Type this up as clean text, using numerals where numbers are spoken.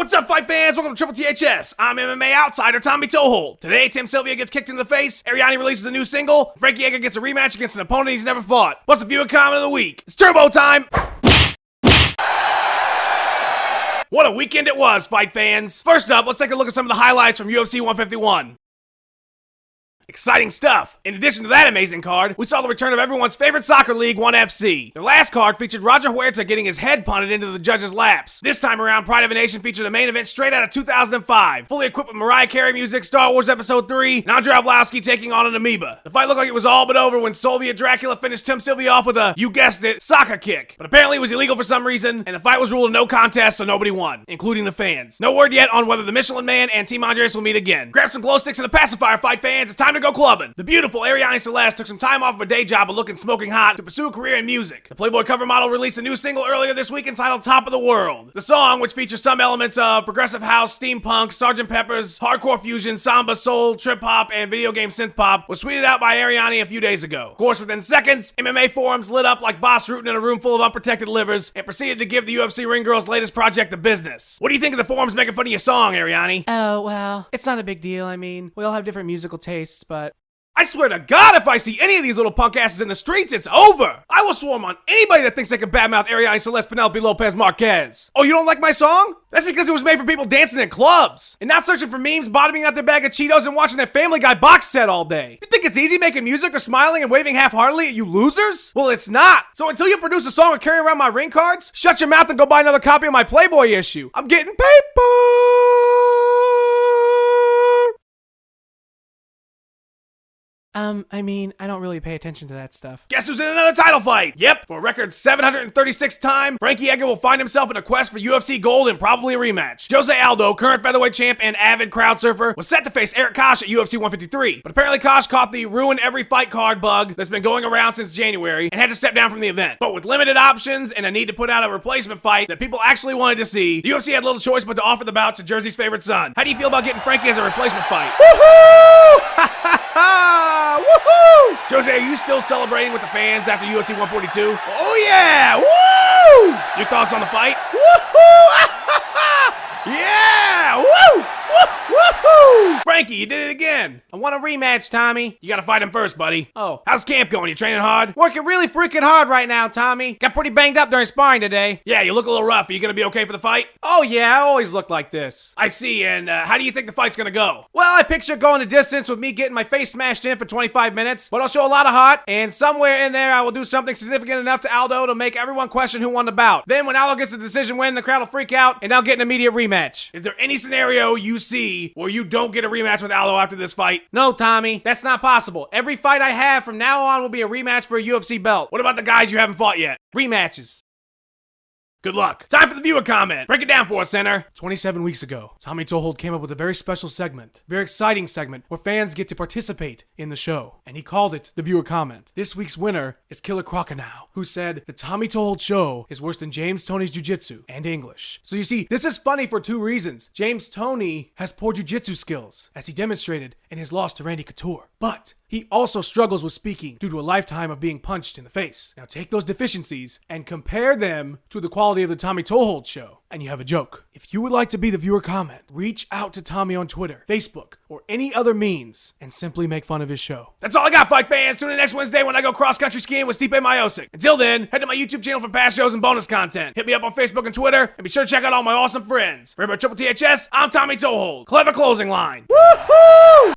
What's up, fight fans? Welcome to Triple THS. I'm MMA outsider Tommy Toehold. Today, Tim Sylvia gets kicked in the face, Arianny releases a new single, Frankie Edgar gets a rematch against an opponent he's never fought. What's the viewer comment of the week? It's Turbo time! What a weekend it was, fight fans! First up, let's take a look at some of the highlights from UFC 151. Exciting stuff. In addition to that amazing card, we saw the return of everyone's favorite soccer league, 1FC. Their last card featured Roger Huerta getting his head punted into the judges' laps. This time around, Pride of a Nation featured a main event straight out of 2005, fully equipped with Mariah Carey music, Star Wars Episode 3, and Andrei Arlovski taking on an amoeba. The fight looked like it was all but over when Soviet Dracula finished Tim Sylvia off with a, you guessed it, soccer kick. But apparently it was illegal for some reason, and the fight was ruled a no contest, so nobody won, including the fans. No word yet on whether the Michelin Man and Team Andres will meet again. Grab some glow sticks and a pacifier, fight fans. It's time to go clubbing. The beautiful Arianny Celeste took some time off of a day job of looking smoking hot to pursue a career in music. The Playboy cover model released a new single earlier this week entitled Top of the World. The song, which features some elements of progressive house, steampunk, Sgt. Pepper's, hardcore fusion, samba, soul, trip hop, and video game synth pop, was tweeted out by Arianny a few days ago. Of course, within seconds, MMA forums lit up like boss rooting in a room full of unprotected livers and proceeded to give the UFC ring girl's latest project a business. What do you think of the forums making fun of your song, Arianny? Oh, well, it's not a big deal. I mean, we all have different musical tastes, but I swear to God, if I see any of these little punk asses in the streets, it's over. I will swarm on anybody that thinks they can badmouth Arianny Celeste Penelope Lopez Marquez. Oh, you don't like my song? That's because it was made for people dancing in clubs and not searching for memes, bottoming out their bag of Cheetos, and watching that Family Guy box set all day. You think it's easy making music or smiling and waving half-heartedly at you losers? Well, it's not. So until you produce a song and carry around my ring cards, shut your mouth and go buy another copy of my Playboy issue. I'm getting paper. I mean, I don't really pay attention to that stuff. Guess who's in another title fight? Yep, for a record 736th time, Frankie Edgar will find himself in a quest for UFC gold and probably a rematch. Jose Aldo, current featherweight champ and avid crowd surfer, was set to face Eric Koch at UFC 153, but apparently Koch caught the ruin every fight card bug that's been going around since January and had to step down from the event. But with limited options and a need to put out a replacement fight that people actually wanted to see, the UFC had little choice but to offer the bout to Jersey's favorite son. How do you feel about getting Frankie as a replacement fight? Woohoo! Woohoo! Jose, are you still celebrating with the fans after UFC 142? Oh yeah! Woo! Your thoughts on the fight? Woohoo! Yeah! Woo! Woohoo! Frankie, you did it again. I want a rematch, Tommy. You gotta fight him first, buddy. Oh. How's camp going? You training hard? Working really freaking hard right now, Tommy. Got pretty banged up during sparring today. Yeah, you look a little rough. Are you gonna be okay for the fight? Oh yeah, I always look like this. I see, and how do you think the fight's gonna go? Well, I picture going the distance with me getting my face smashed in for 25 minutes, but I'll show a lot of heart, and somewhere in there I will do something significant enough to Aldo to make everyone question who won the bout. Then when Aldo gets the decision win, the crowd will freak out, and I'll get an immediate rematch. Is there any scenario you see where you don't get a rematch with Aldo after this fight? No, Tommy, that's not possible. Every fight I have from now on will be a rematch for a UFC belt. What about the guys you haven't fought yet? Rematches. Good luck. Time for the viewer comment. Break it down for us, Center. 27 weeks ago, Tommy Toehold came up with a very special segment, very exciting segment, where fans get to participate in the show, and he called it the viewer comment. This week's winner is Killer Crocodile, who said the Tommy Toehold show is worse than James Toney's jiu-jitsu and English. So you see, this is funny for two reasons. James Toney has poor jiu-jitsu skills, as he demonstrated in his loss to Randy Couture, but he also struggles with speaking due to a lifetime of being punched in the face. Now take those deficiencies and compare them to the quality of the Tommy Toehold show, and you have a joke. If you would like to be the viewer comment, reach out to Tommy on Twitter, Facebook, or any other means, and simply make fun of his show. That's all I got, fight fans. Tune in next Wednesday when I go cross-country skiing with Stipe Miocic. Until then, head to my YouTube channel for past shows and bonus content. Hit me up on Facebook and Twitter, and be sure to check out all my awesome friends. For Triple THS, I'm Tommy Toehold. Clever closing line. Woohoo!